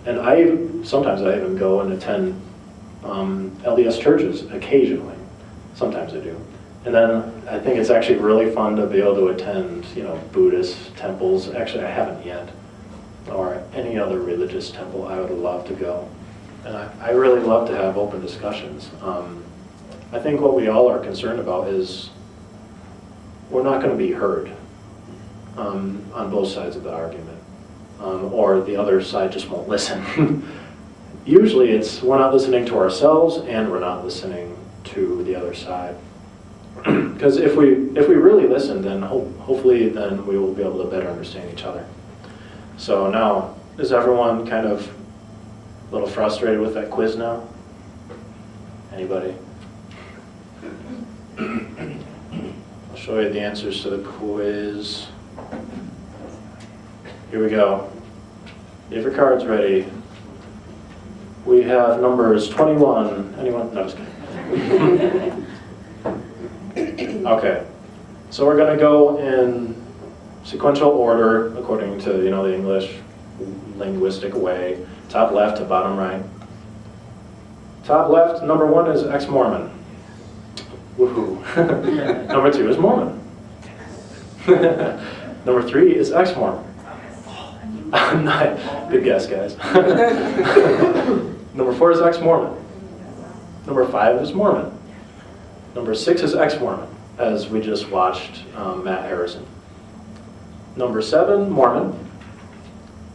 And sometimes I even go and attend LDS churches occasionally. Sometimes I do. And then I think it's actually really fun to be able to attend, Buddhist temples. Actually, I haven't yet. Or any other religious temple. I would love to go. And I really love to have open discussions. I think what we all are concerned about is we're not going to be heard on both sides of the argument. Or the other side just won't listen. Usually it's we're not listening to ourselves and we're not listening to the other side. Because if we really listen, then hopefully then we will be able to better understand each other. So now, is everyone kind of a little frustrated with that quiz now? Anybody? I'll show you the answers to the quiz. Here we go. You have your cards ready. We have numbers 21. Anyone? No, just kidding. Okay. So we're going to go in sequential order according to the English linguistic way. Top left to bottom right. Top left, number 1 is ex-Mormon. Woohoo. Number 2 is Mormon. Number 3 is ex-Mormon. Good guess, guys. Number 4 is ex-Mormon. Number 5 is Mormon. Number 6 is ex-Mormon, as we just watched Matt Harrison. Number 7, Mormon.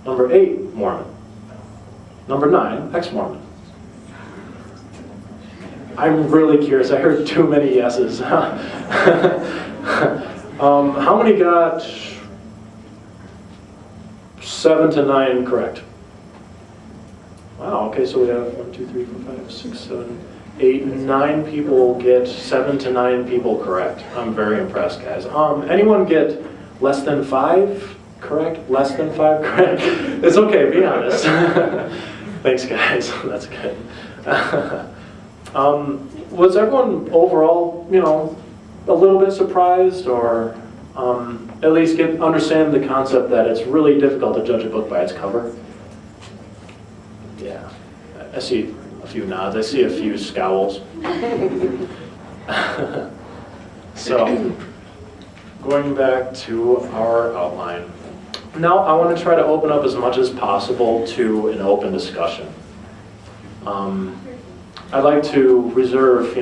Number 8, Mormon. Number 9, ex-Mormon. I'm really curious. I heard too many yeses. How many got 7 to 9 correct? Wow, okay, so we have 1, 2, 3, 4, 5, 6, 7, 8, 9 people get 7 to 9 people correct. I'm very impressed, guys. Anyone get less than 5 correct? Less than 5 correct? It's okay, be honest. Thanks, guys. That's good. Was everyone overall, a little bit surprised, or at least understand the concept that it's really difficult to judge a book by its cover? Yeah, I see a few nods. I see a few scowls. So, going back to our outline. Now I want to try to open up as much as possible to an open discussion. I'd like to reserve,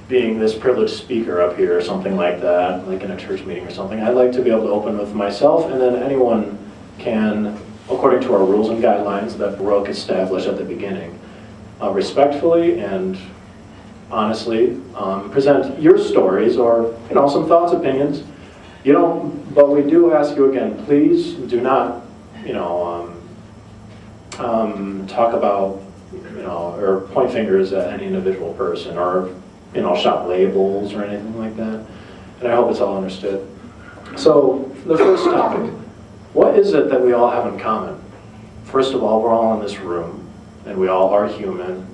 being this privileged speaker up here or something like that, like in a church meeting or something, I'd like to be able to open with myself, and then anyone can, according to our rules and guidelines that Brooke established at the beginning, respectfully and honestly present your stories or, some thoughts, opinions. But we do ask you again, please do not, talk about, or point fingers at any individual person, or, shout labels or anything like that. And I hope it's all understood. So, the first topic, what is it that we all have in common? First of all, we're all in this room, and we all are human,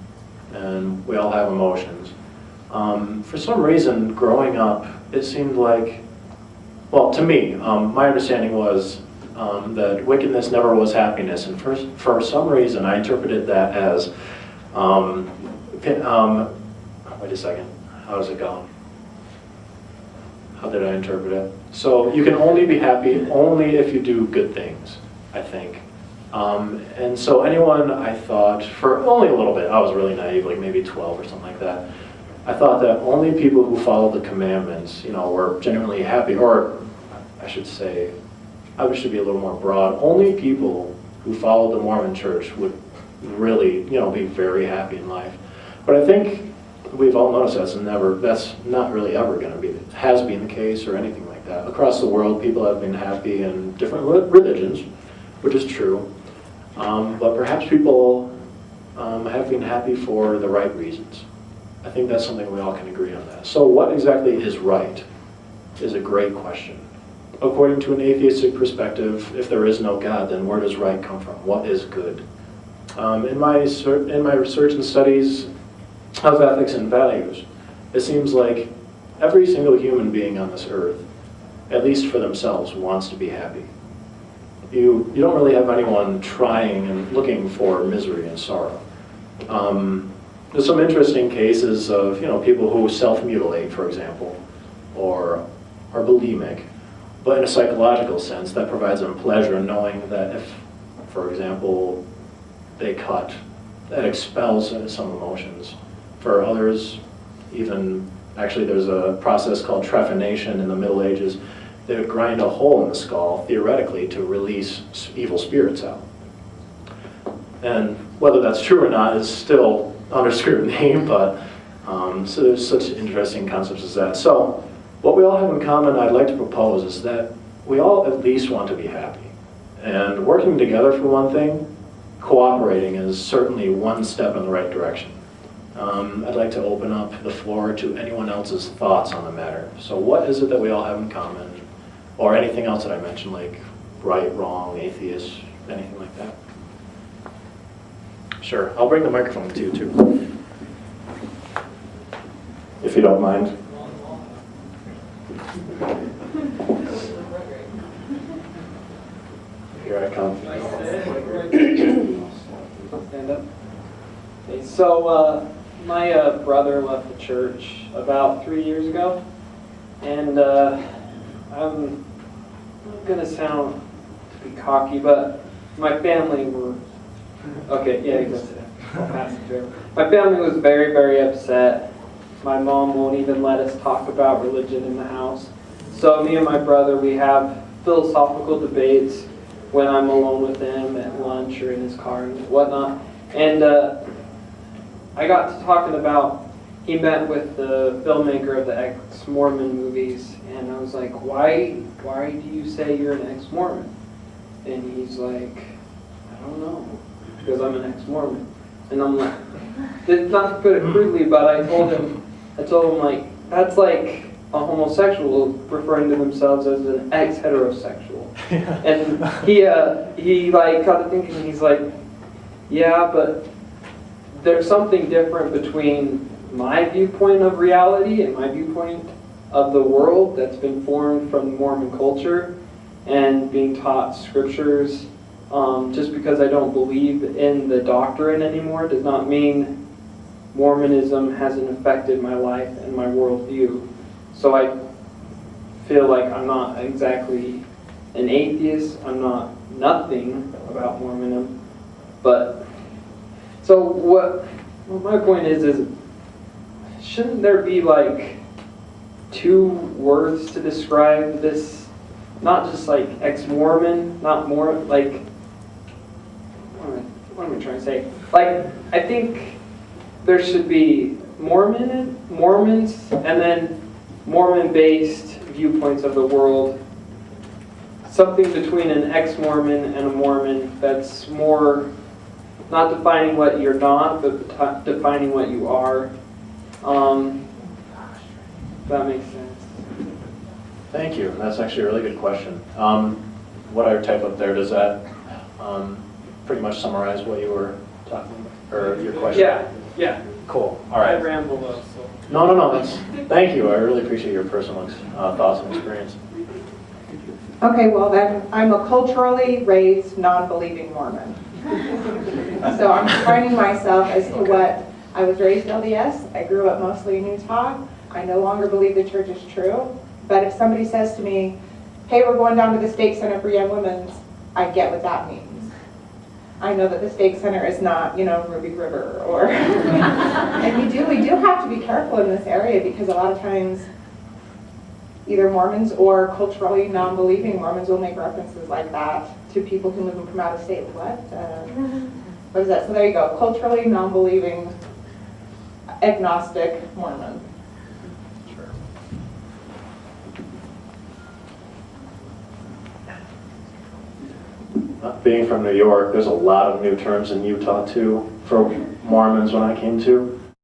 and we all have emotions. For some reason, growing up, it seemed like, well, to me, my understanding was that wickedness never was happiness, and for some reason I interpreted that as, wait a second, how does it go? How did I interpret it? So you can only be happy only if you do good things, I think. And so anyone, I thought, for only a little bit, I was really naive, like maybe 12 or something like that, I thought that only people who followed the commandments, were genuinely happy, or I should say, I should be a little more broad. Only people who followed the Mormon Church would really, be very happy in life. But I think we've all noticed that's not really ever going to be, has been the case or anything like that. Across the world, people have been happy in different religions, which is true. But perhaps people have been happy for the right reasons. I think that's something we all can agree on that. So what exactly is right is a great question. According to an atheistic perspective, if there is no God, then where does right come from? What is good? In my research and studies of ethics and values, it seems like every single human being on this earth, at least for themselves, wants to be happy. you don't really have anyone trying and looking for misery and sorrow. There's some interesting cases of people who self-mutilate, for example, or are bulimic, but in a psychological sense that provides them pleasure in knowing that if, for example, they cut, that expels some emotions. For others, even actually there's a process called trephination in the Middle Ages. They would grind a hole in the skull, theoretically, to release evil spirits out. And whether that's true or not is still under scrutiny, but so there's such interesting concepts as that. So what we all have in common, I'd like to propose, is that we all at least want to be happy. And working together for one thing, cooperating is certainly one step in the right direction. I'd like to open up the floor to anyone else's thoughts on the matter. So what is it that we all have in common? Or anything else that I mentioned, like right, wrong, atheist, anything like that? Sure, I'll bring the microphone to you too. If you don't mind. Here I come. Stand up. Okay, so my brother left the church about 3 years ago, and I'm not gonna sound to be cocky, but my family were okay. Yeah, you go sit down. I'll pass it to him. My family was very, very upset. My mom won't even let us talk about religion in the house. So me and my brother, we have philosophical debates when I'm alone with him at lunch or in his car and whatnot. And I got to talking about, he met with the filmmaker of the Ex-Mormon movies, and I was like, why do you say you're an ex-Mormon? And he's like, I don't know, because I'm an ex-Mormon. And I'm like, not to put it crudely, but I told him like, that's like a homosexual referring to themselves as an ex-heterosexual. Yeah. And he like got to thinking, he's like, yeah, but there's something different between my viewpoint of reality and my viewpoint of the world that's been formed from Mormon culture and being taught scriptures. Just because I don't believe in the doctrine anymore does not mean Mormonism hasn't affected my life and my worldview. So I feel like I'm not exactly an atheist. I'm not nothing about Mormonism. But so what my point is shouldn't there be like two words to describe this? Not just like ex-Mormon, not more like, what am I trying to say? Like, I think there should be Mormons, and then Mormon-based viewpoints of the world. Something between an ex-Mormon and a Mormon that's more not defining what you're not, but defining what you are. If that makes sense. Thank you. That's actually a really good question. What I type up there, does that pretty much summarize what you were talking about, or your question? Yeah. Cool. All right. I ramble though, so. No. Thank you. I really appreciate your personal thoughts and experience. Okay, well then, I'm a culturally raised, non-believing Mormon. So I'm defining myself as to what I was raised LDS. I grew up mostly in Utah. I no longer believe the church is true. But if somebody says to me, hey, we're going down to the Stake Center for Young Women, I get what that means. I know that the Stake Center is not, Ruby River or... And we do have to be careful in this area because a lot of times either Mormons or culturally non-believing Mormons will make references like that to people who live from out of state. What is that? So there you go. Culturally non-believing, agnostic Mormon. Sure. Being from New York, there's a lot of new terms in Utah too for Mormons when I came to.